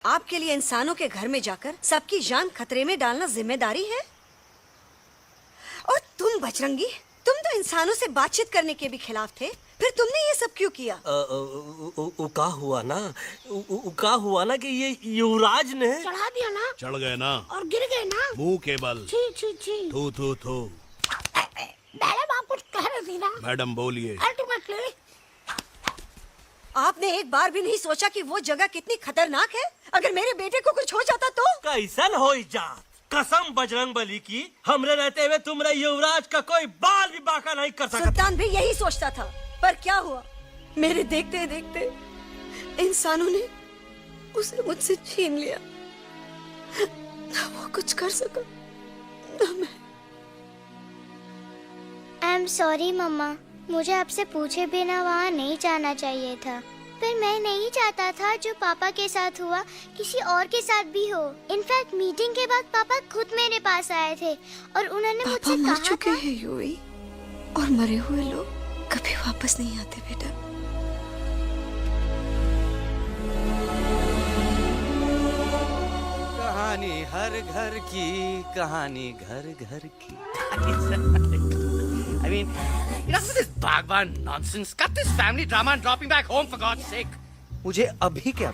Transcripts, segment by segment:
आपके लिए इंसानों के घर में जाकर सबकी जान खतरे में डालना जिम्मेदारी है? और तुम बजरंगी, तुम तो इंसानों से बातचीत करने के भी खिलाफ थे, फिर तुमने ये सब क्यों किया? का हुआ ना कि ये युवराज ने चढ़ा दिया ना, चढ़ गए ना और गिर गए ना, मुंह के बल। छी छी छी। थू थू थू। मैडम आप कुछ कह रही थी ना? मैडम बोलिए। अल्टीमेटली आपने एक बार भी नहीं सोचा कि वो जगह कितनी खतरनाक है? अगर मेरे बेटे को कुछ हो जाता तो? कैसन हो जात? कसम बजरंग बली की, हमरे रहते हुए तुमरे युवराज का कोई बाल भी बाका नहीं कर सकता। सुल्तान भी यही सोचता था, पर क्या हुआ? मेरे देखते देखते इंसानों ने उसे मुझसे छीन लिया। ना वो कुछ कर सका, ना मैं। आई एम सॉरी मम्मा, मुझे आपसे पूछे बिना वहाँ नहीं जाना चाहिए था। पर मैं नहीं चाहता था जो पापा के साथ हुआ किसी और के साथ भी हो। इनफैक्ट मीटिंग के बाद पापा खुद मेरे पास आए थे और उन्होंने मुझसे कहा मर चुके हैं यूई, और मरे हुए लोग कभी वापस नहीं आते बेटा। कहानी हर घर की, कहानी घर घर की। I mean, enough of this Bhagwan nonsense. Cut this family drama and drop me back home for God's sake. मुझे अभी के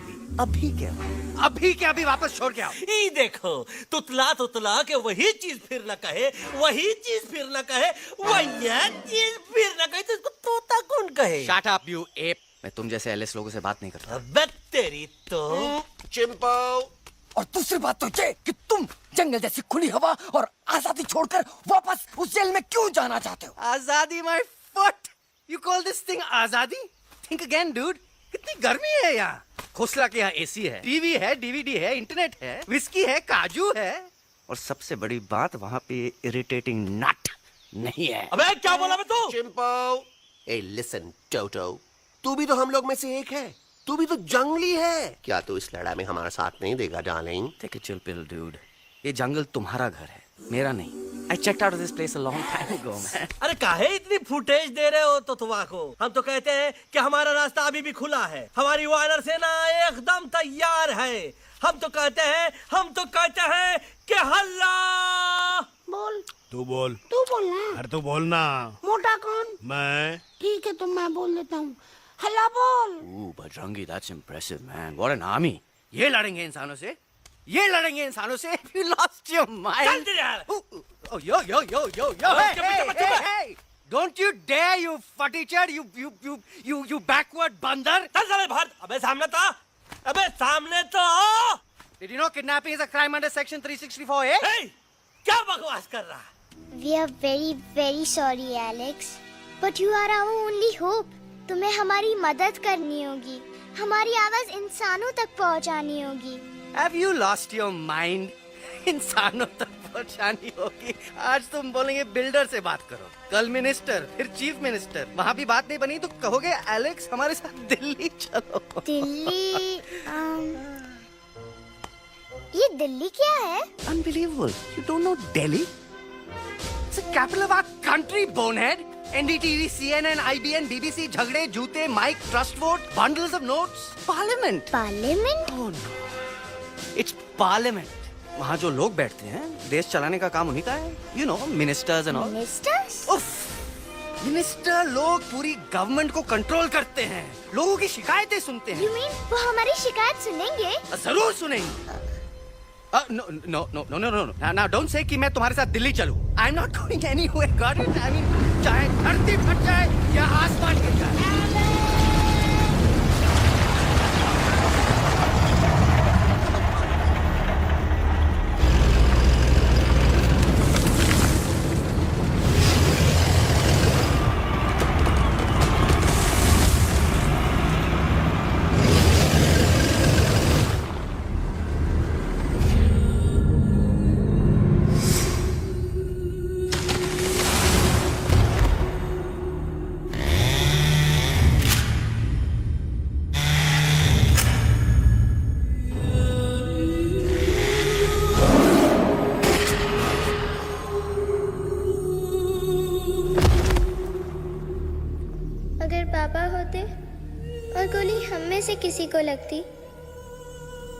अभी वापस छोड़ के आओ। ई देखो, तुतला के वही चीज फिर न कहे, वही चीज फिर न कहे, वही चीज फिर न कहे, तो इसको तोता कौन कहे? Shut up, you ape. मैं तुम जैसे एलिस लोगों से बात नहीं करता। अबे तेरी तो चिंपो। और दूसरी बात तो ये कि तुम जंगल जैसी खुली हवा और आजादी छोड़कर वापस उस जेल में क्यों जाना चाहते हो? आजादी my foot. You call this thing आजादी? Think again, dude. कितनी गर्मी है यहाँ। खोसला के यहाँ एसी है, टीवी है, डीवीडी है, इंटरनेट है, विस्की है, काजू है, और सबसे बड़ी बात वहाँ पे इरिटेटिंग नट नहीं है। अबे क्या बोला बे तू? चिंपो। ए लिसन टोटो, तू भी तो हम लोग में से एक है। तू भी तो जंगली है। क्या तू इस लड़ाई में हमारा साथ नहीं देगा darling? Take a chill pill, dude. ये जंगल तुम्हारा घर है, मेरा नहीं। I checked out of this place a long time ago, man. अरे काहे इतनी फुटेज दे रहे हो तो तुवा को? हम तो कहते हैं कि हमारा रास्ता अभी भी खुला है, हमारी वानर सेना एकदम तैयार है। हम तो कहते हैं कि हल्ला। बोल, तू बोल। तू बोलना। अरे तू बोलना। मोटा कौन? मैं। ठीक है तो मैं बोल देता हूँ। हल्ला बोल। Ooh, Bajrangi, that's impressive, man. What an army. ये लड़ेंगे इंसानों से? You lost your mind. चल तेरे यार। Oh, yo. Hey. Don't you dare, you futichard, you backward बंदर. चल साले बाहर। अबे सामने तो आओ। Did you know kidnapping is a crime under section 364A? Hey, क्या बकवास कर रहा है? We are very very sorry, Alex. But you are our only hope. तुम्हें हमारी मदद करनी होगी, हमारी आवाज इंसानों तक पहुंचानी होगी। Have you lost your mind? इंसानों तक पहुंचानी होगी। आज तुम बोलेंगे बिल्डर से बात करो, कल मिनिस्टर, फिर चीफ मिनिस्टर। वहाँ भी बात नहीं बनी तो कहोगे एलेक्स हमारे साथ दिल्ली चलो। दिल्ली ये दिल्ली क्या है? Unbelievable. You don't know Delhi? It's the capital of our country, bonehead. NDTV, CNN, IBN, BBC, झगड़े, जूते, mic, trust vote, bundles of notes, parliament. Parliament? Oh no. It's parliament. वहाँ जो लोग बैठते हैं, देश चलाने का काम उन्हीं का है. You know, ministers and all. Ministers? उफ! मिनिस्टर लोग पूरी गवर्नमेंट को कंट्रोल करते हैं, लोगों की शिकायतें सुनते हैं. You mean वो हमारी शिकायत सुनेंगे? जरूर सुनेंगे. No. Now don't say कि मैं तुम्हारे साथ दिल्ली चलूं. I'm not going anywhere. Got it? I mean, चाहे धरती फट जाए या आसमान गिर जाए. अगर पापा होते और गोली हम में से किसी को लगती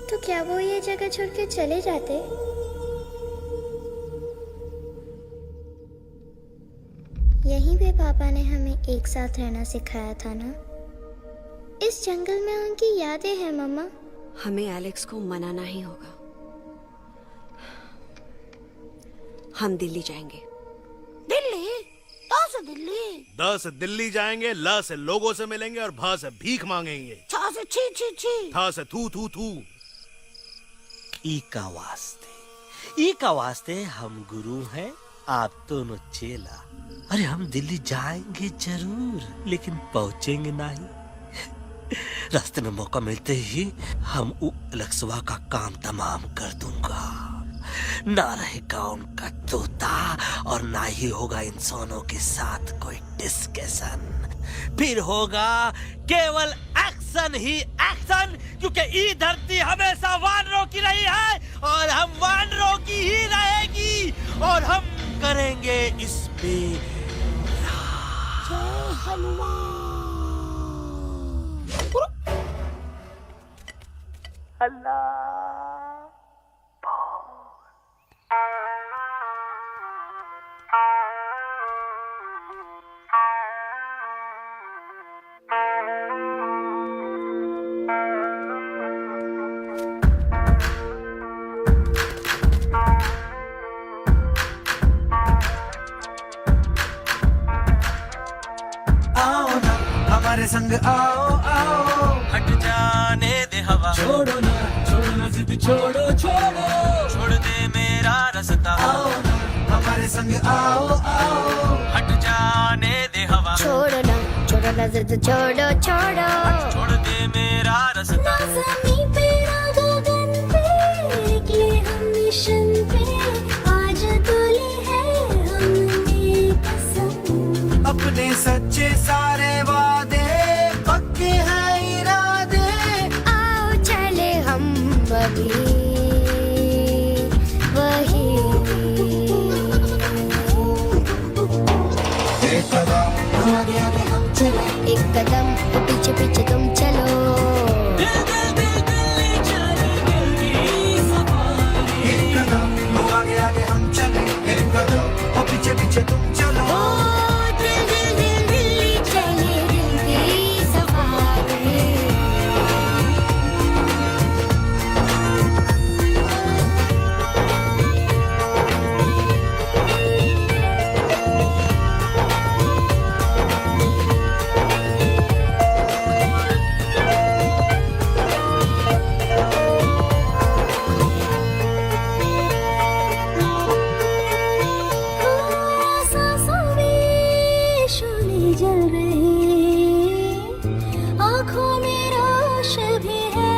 तो क्या वो ये जगह छोड़ के चले जाते? यहीं पे पापा ने हमें एक साथ रहना सिखाया था ना। इस जंगल में उनकी यादें हैं मम्मा। हमें एलेक्स को मनाना ही होगा। हम दिल्ली जाएंगे। दिल्ली? तो से दिल्ली? द से दिल्ली जाएंगे, ल से लोगों से मिलेंगे और भ से भीख मांगेंगे, छ से छी छी छी, थ से थू थू थू। ई का वास्ते हम गुरु हैं, आप दोनों चेला। अरे हम दिल्ली जाएंगे जरूर, लेकिन पहुंचेंगे नहीं। रास्ते में मौका मिलते ही हम अलक्सवा का काम तमाम कर दूंगा। ना रहेगा उनका तोता और ना ही होगा इंसानों के साथ कोई डिस्कशन। फिर होगा केवल एक्शन ही एक्शन, क्योंकि ये धरती हमेशा वानरों की रही है और हम वानरों की ही रहेगी, और हम करेंगे इस पे जय हनुमान। हमारे संग आओ आओ, हट जाने दे हवा, छोड़ो ना जिद, छोड़ो छोड़ो, छोड़ दे मेरा रास्ता। आओ ना हमारे संग आओ आओ, हट जाने दे हवा, छोड़ो ना जिद, छोड़ो छोड़ो, छोड़ दे मेरा रास्ता। ज़मीं पे ना गगन पे, निकले हम मिशन पे, आज तुली है हमने कसम। अपने सच्चे सारे वादे पक्के हैं इरादे, आओ चले हम अभी वही। एक कदम आगे आगे हम चले, एक कदम तो पीछे पीछे तुम चलो। एक कदम आगे आगे हम चले, एक कदम और पीछे पीछे तुम चलो। ओ दिल दिल दिल दिल्ली चले, दिल की सफारी। सांसों में शोले जल रहे, आँखों में रोश भी है।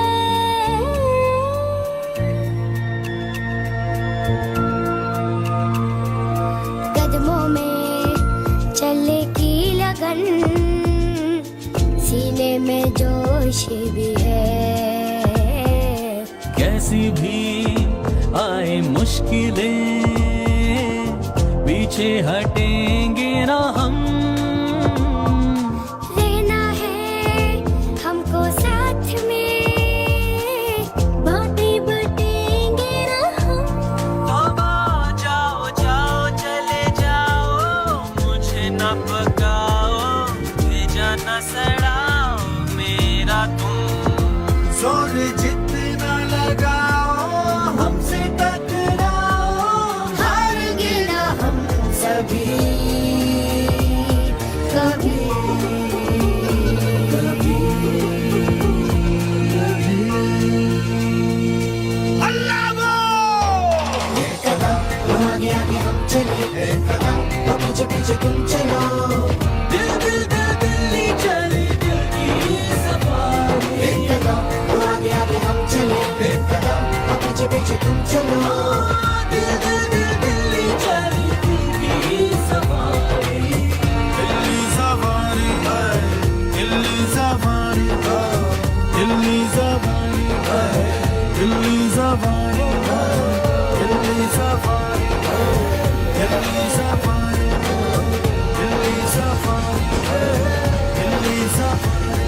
कदमों में चले की लगन, सीने में जोश भी है। कैसी भी आए मुश्किलें, पीछे हटेंगे ना हम। रहना है हमको साथ में, बातें बटेंगे ना हम। जाओ जाओ चले जाओ, मुझे न पकाओ, भेजा न सड़ाओ मेरा तुम। जोर जितना लगाओ हमसे टकराओ, हारेंगे ना हम सभी कभी। एक कदम आगे आगे हम चले, एक कदम और पीछे पीछे तुम चलो। दिल दिल दिल दिल्ली चले, दिल की सफारी। एक कदम आगे आगे हम चले, एक कदम और पीछे पीछे तुम चलो। दिल दिल दिल दिल्ली चले, दिल की सफारी। दिल्ली सवारी है, दिल्ली सवारी है, दिल्ली सवारी है, दिल्ली सवारी है, दिल्ली सवारी है, दिल्ली सवारी है, दिल्ली सवारी है, दिल्ली सवारी।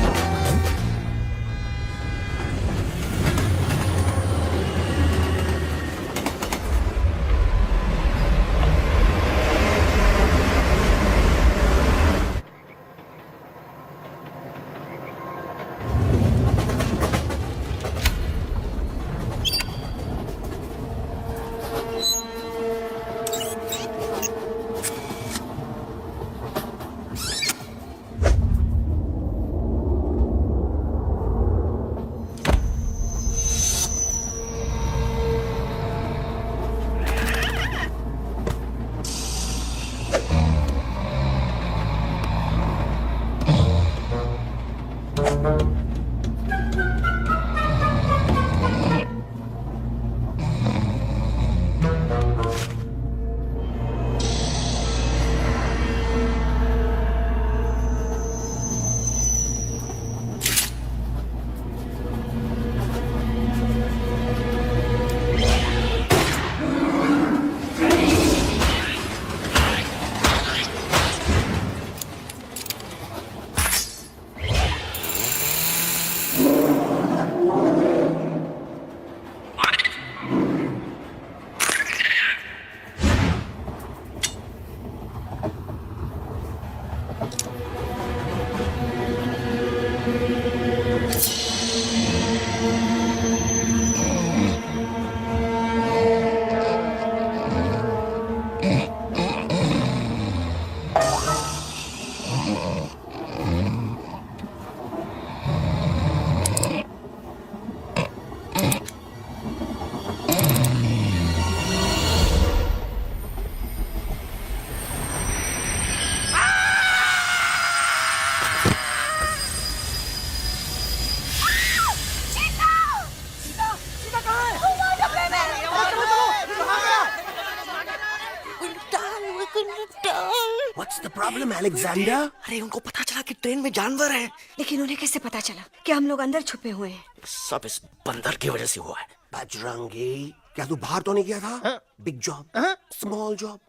What's the problem, Alexander? अरे उनको पता चला कि ट्रेन में जानवर है। लेकिन उन्हें कैसे पता चला कि हम लोग अंदर छुपे हुए हैं? सब इस बंदर की वजह से हुआ है। बजरंगी, क्या तू बाहर तो नहीं गया था? Big job, small job,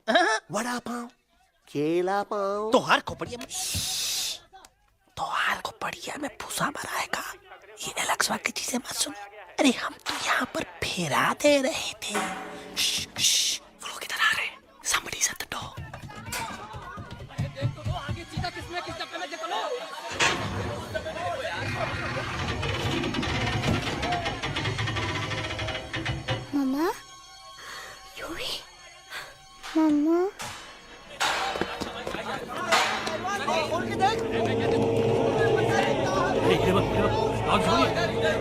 vada pav, केला पाव। तोहार खोपड़िया में भूसा भराएगा। ये एलेक्सा की चीजें मत सुन। अरे हम तो यहाँ पर फेरा दे रहे थे। वो लोग इधर आ रहे हैं। Somebody's at the door. मम्मा, यूवी, मम्मा,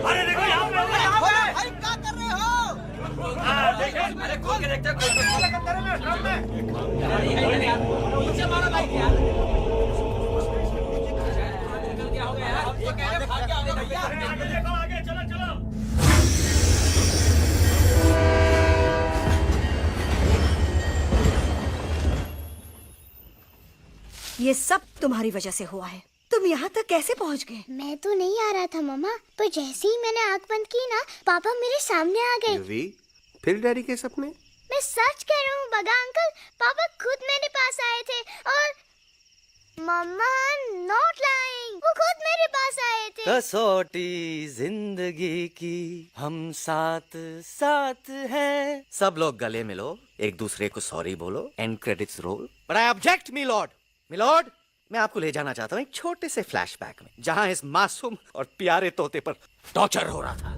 अरे देखो यहाँ पे भाई क्या कर रहे हो? अरे खोल के देखते चलो चलो। ये सब तुम्हारी वजह से हुआ है। तुम यहाँ तक कैसे पहुँच गए? मैं तो नहीं आ रहा था मम्मा, पर जैसे ही मैंने आँख बंद की ना, पापा मेरे सामने आ गए। यूवी, फिर डैडी के सपने? मैं सच कह रहा हूँ बगा अंकल, पापा खुद मेरे पास आए थे और मम्मा नॉट लाइंग, वो खुद मेरे पास आए थे। कसौटी जिंदगी की हम साथ साथ हैं। सब लोग गले मिलो, एक दूसरे को सॉरी बोलो, and credits roll. But I object milord, मैं आपको ले जाना चाहता हूँ एक छोटे से फ्लैशबैक में, जहाँ इस मासूम और प्यारे तोते पर टॉर्चर हो रहा था।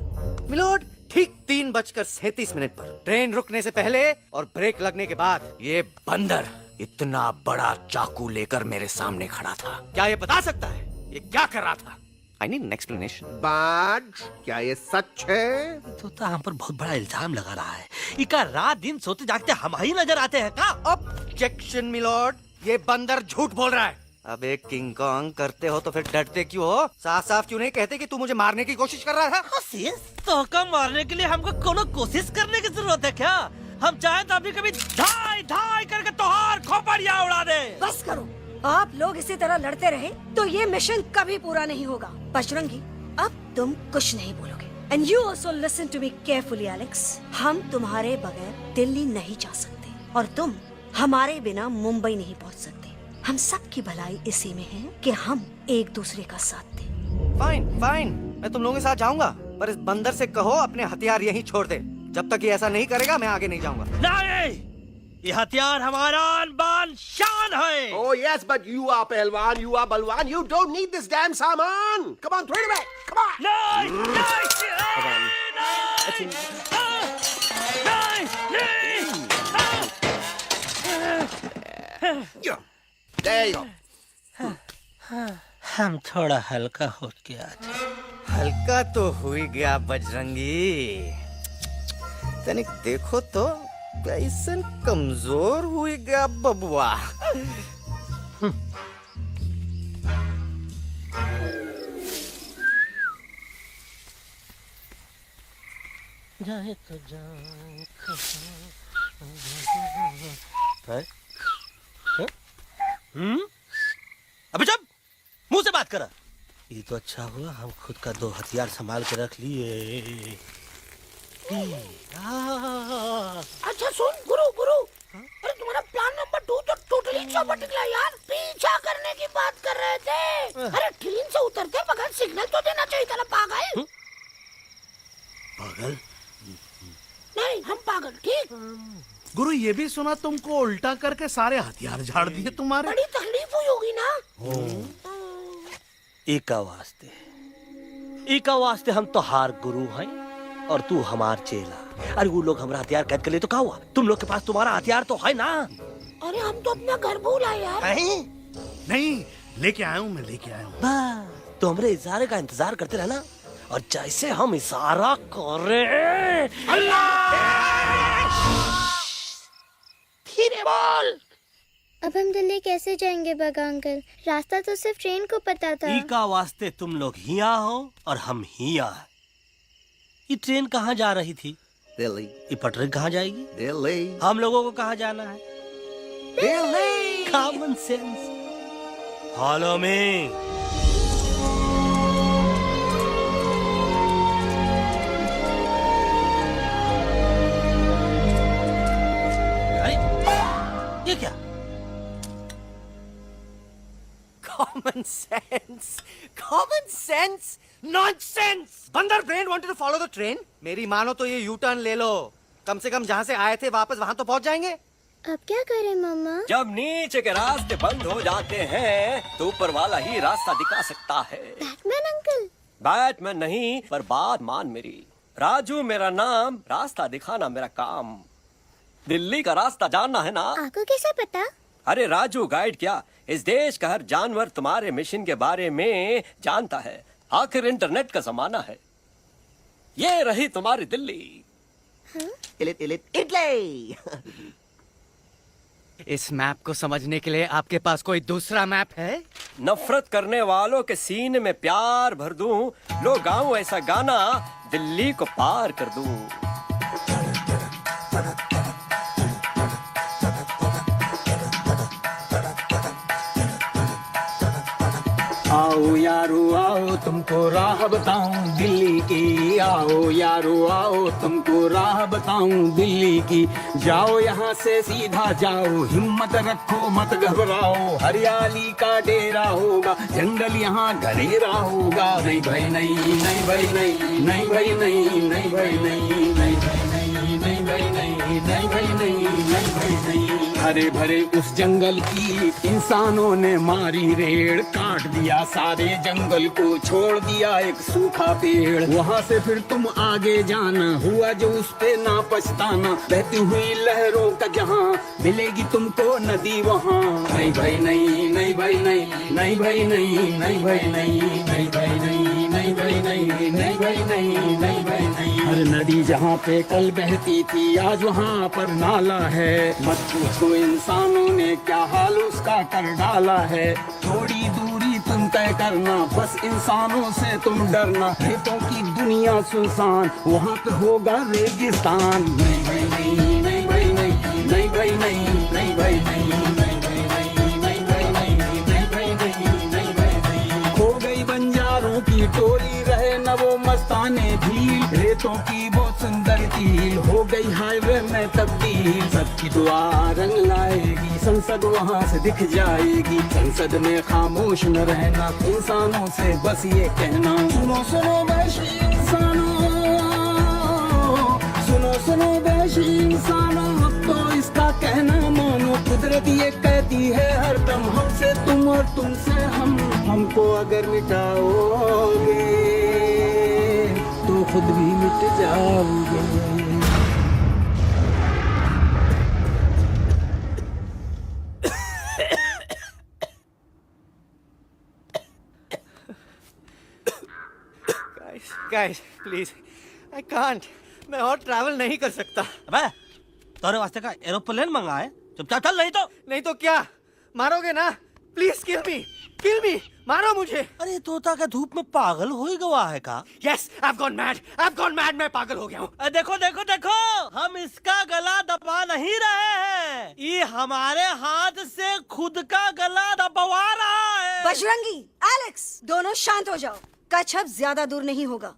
मिलॉर्ड, ठीक 3:37 पर ट्रेन रुकने से पहले और ब्रेक लगने के बाद ये बंदर इतना बड़ा चाकू लेकर मेरे सामने खड़ा था। क्या ये बता सकता है ये क्या कर रहा था? I need an explanation. बाज, क्या ये सच है? तो हम पर बहुत बड़ा इल्जाम लगा रहा है। इका रात दिन सोते जागते हम ही नजर आते हैं का? ऑब्जेक्शन मिलॉर्ड, ये बंदर झूठ बोल रहा है। अब एक किंग कॉन्ग करते हो तो फिर डरते क्यों हो? साफ साफ क्यों नहीं कहते कि तू मुझे मारने की कोशिश कर रहा था? कोशिश? तो का मारने के लिए हमको कोनो कोशिश करने की जरूरत है क्या? हम चाहे तो अभी कभी धाई धाई करके तोहार खोपड़िया उड़ा दे। बस करो, आप लोग इसी तरह लड़ते रहे तो ये मिशन कभी पूरा नहीं होगा। बजरंगी, अब तुम कुछ नहीं बोलोगे। And you also listen to me carefully Alex. हम तुम्हारे बगैर दिल्ली नहीं जा सकते और तुम हमारे बिना मुंबई नहीं पहुंच सकते। हम सब की भलाई इसी में है कि हम एक दूसरे का साथ दें। फाइन, मैं तुम लोगों के साथ जाऊंगा, पर इस बंदर से कहो अपने हथियार यहीं छोड़ दे। जब तक ये ऐसा नहीं करेगा मैं आगे नहीं जाऊंगा। नहीं, ये हथियार हमारा आन-बान शान है। Oh yes, but you are पहलवान, you are बलवान, you don't need this damn सामान. Come on, throw it away. Come on. There you go. हम थोड़ा हल्का हो गया था। हल्का तो हुई गया बजरंगी, तनिक देखो तो कैसन कमजोर हुई गया बबुआ। जाए तो जाए अबे जब मुंह से बात करा। ये तो अच्छा हुआ हम खुद का 2 हथियार संभाल के रख लिए। अच्छा सुन गुरु, अरे तुम्हारा प्लान नंबर 2 तो टोटली चौपट निकला यार। पीछा करने की बात कर रहे थे। अरे ट्रेन से उतरते बगैर सिग्नल तो देना चाहिए था ना पागल। पागल? नहीं हम पागल, ठीक। गुरु, ये भी सुना तुमको उल्टा करके सारे हथियार झाड़ दिए तुम्हारे। बड़ी तकलीफ हुई होगी ना। इका वास्ते हम तो हार गुरु हैं और तू हमार चेला। अरे वो लोग हमारा हथियार कैद कर ले तो क्या हुआ? तुम लोग के पास तुम्हारा हथियार तो है ना। अरे हम तो अपना घर भूल आए यार। नहीं, लेके आया हूँ, मैं लेके आया हूँ। तो हमारे इशारे का इंतजार करते रहना और जैसे हम इशारा करें धीरे बोल। अब हम दिल्ली कैसे जाएंगे बगा अंकल? रास्ता तो सिर्फ ट्रेन को पता था। इका वास्ते तुम लोग हिया हो और हम हिया। ये ट्रेन कहाँ जा रही थी? दिल्ली। ये पटरी कहाँ जाएगी? दिल्ली। हम लोगों को कहाँ जाना है? Delhi. Common sense. Follow me. ये क्या? Common sense, common sense, nonsense. बंदर brain wanted to follow the train. मेरी मानो तो ये यू टर्न ले लो, कम से कम जहाँ से आए थे वापस वहाँ तो पहुँच जाएंगे। अब क्या करें मम्मा? जब नीचे के रास्ते बंद हो जाते हैं तो ऊपर वाला ही रास्ता दिखा सकता है। Batman uncle. बैटमैन नहीं, पर बात मान मेरी। राजू मेरा नाम, रास्ता दिखाना मेरा काम। दिल्ली का रास्ता जानना है ना? आपको कैसे पता? अरे राजू गाइड क्या, इस देश का हर जानवर तुम्हारे मिशन के बारे में जानता है। आखिर इंटरनेट का जमाना है। ये रही तुम्हारी दिल्ली। इटली। इस मैप को समझने के लिए आपके पास कोई दूसरा मैप है? नफरत करने वालों के सीने में प्यार भर दूं, लो गाऊं ऐसा गाना, दिल्ली को पार कर दूं। आओ यारो आओ तुमको राह बताऊं दिल्ली की, आओ यारो आओ तुमको राह बताऊं दिल्ली की। जाओ यहाँ से सीधा जाओ, हिम्मत रखो मत घबराओ, हरियाली का डेरा होगा, जंगल यहाँ घरेरा होगा। नहीं भाई नहीं, नहीं भाई नहीं, नहीं भाई नहीं, नहीं भाई नहीं, नहीं भाई नहीं, नहीं भाई नहीं, नहीं भाई नहीं, नहीं भाई नहीं। हरे भरे उस जंगल की इंसानों ने मारी रेड़, काट दिया सारे जंगल को, छोड़ दिया एक सूखा पेड़। वहाँ से फिर तुम आगे जाना, हुआ जो उस पे ना पछताना, बहती हुई लहरों का जहाँ मिलेगी तुमको नदी वहाँ। नहीं भाई नहीं, नहीं भाई नहीं, नहीं भाई नहीं, नहीं भाई नहीं, नहीं भाई नहीं, नहीं भाई नहीं, नहीं भाई नहीं, नहीं भाई नहीं। हर नदी जहाँ पे कल बहती थी आज वहाँ पर नाला है, मत पूछो इंसानों ने क्या हाल उसका कर डाला है। थोड़ी दूरी तुम तय करना, बस इंसानों से तुम डरना, खेतों की दुनिया सुनसान, वहाँ पे होगा रेगिस्तान। नहीं भाई नहीं, नहीं भाई नहीं, नहीं भाई नहीं, नहीं भाई नहीं, नहीं भाई नहीं, नहीं भाई नहीं, नहीं भाई नहीं, नहीं भाई नहीं। खो गई बंजारों की टोली, रहे न वो मस्ताने भीड़, रेतों की वो सुंदर झील, हो गई हाईवे में तब्दील। सबकी दुआ रंग लाएगी, संसद वहाँ से दिख जाएगी, संसद में खामोश न रहना, इंसानों से बस ये कहना। सुनो सुनो वैशी इंसानों, सुनो सुनो वैशी इंसानों, अब तो इसका कहना मानो, कुदरत ये कहती है हरदम, हमसे तुम और तुमसे हम, हमको अगर मिटाओगे तो खुद भी मिट जाओगे। Guys, please, I can't. मैं और ट्रैवल नहीं कर सकता। अबे, तोरे वास्ते का एरोप्लेन मंगा है, चुपचाप चल, नहीं तो क्या मारोगे ना? प्लीज किल मी, मारो मुझे। अरे तोता का धूप में पागल हो ही गवा है का? Yes, I've gone mad, मैं पागल हो गया हूँ। देखो देखो देखो, हम इसका गला दबा नहीं रहे हैं, ये हमारे हाथ से खुद का गला दबवा रहा है। बजरंगी, एलेक्स, दोनों शांत हो जाओ, कच्छप ज्यादा दूर नहीं होगा।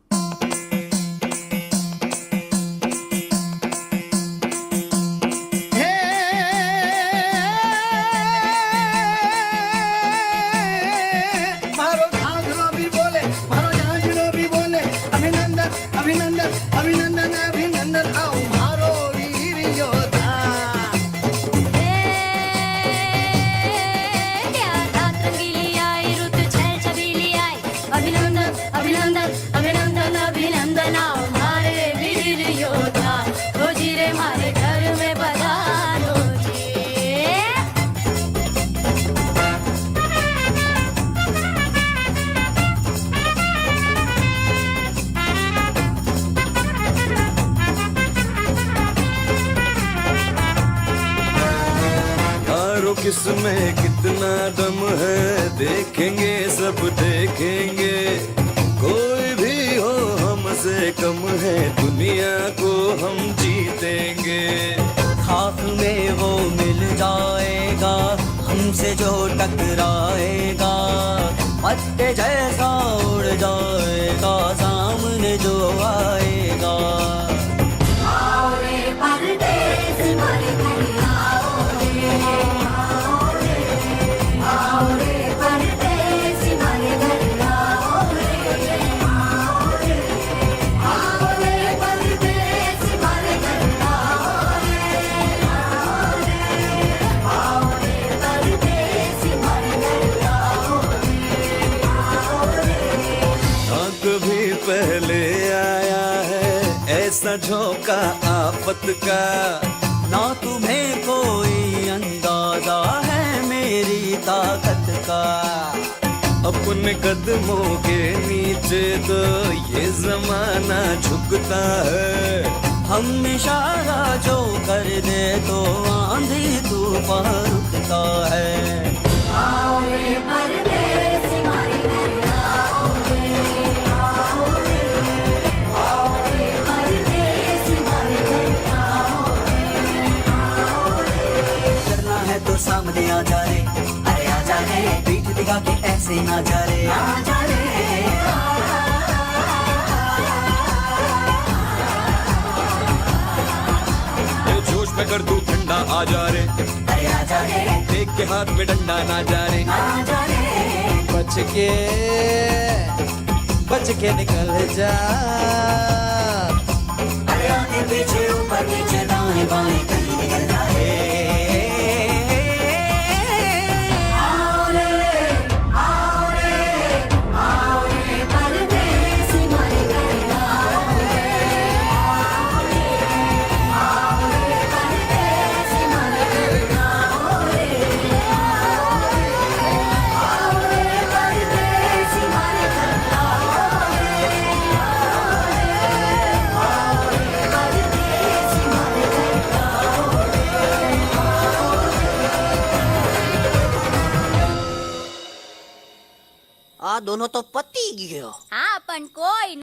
अभिनंदन अभिनंदन आओ मारो वीर योद्धा। रात रंगीली आई, रुत छल छबीली आई, अभिनंदन अभिनंदन अभिनंदन अभिनंदन आओ मारे वीर योद्धा, रोजी रे मारे घर में पधारो जी। किसमें कितना दम है, देखेंगे सब देखेंगे, कोई भी हो हमसे कम है, दुनिया को हम जीतेंगे। खाक में वो मिल जाएगा, हम हमसे जो टकराएगा पत्ते जैसा उड़ जाएगा सामने जो आएगा। आओ रे परदेसी मारे घर आओ रे परदेसी मारे घर आओ रे परदेसी मारे घर परदेसी मारे ना कभी पहले आया है ऐसा झोंका आफत का, ना तुम्हें कोई अंदाजा है मेरी ताकत का। अपने कदमों के नीचे तो ये जमाना झुकता है, हम इशारा जो कर दे तो आंधी तूफान रुकता है। आओ रे परदेसी मारे घर आओ रे परदेसी मारे घर करना है तो सामने आ जा रे, अरे आ जा रे, पीठ दिखा के ऐसे ना जा रे, आ जा रे। जोश में कर तू ठंडा आ जा रे, अरे आ जा रे, देख के हाथ में डंडा ना जा रे, आ जा रे। बच के निकल जा। अरे आगे पीछे ऊपर नीचे दाएं बाएं कहीं निकल जाए। परदेसी मारे घर आओ परदेसी मारे घर परदेसी मारे घर परदेसी मारे आ दोनों तो पति गयो। हाँ अपन कोई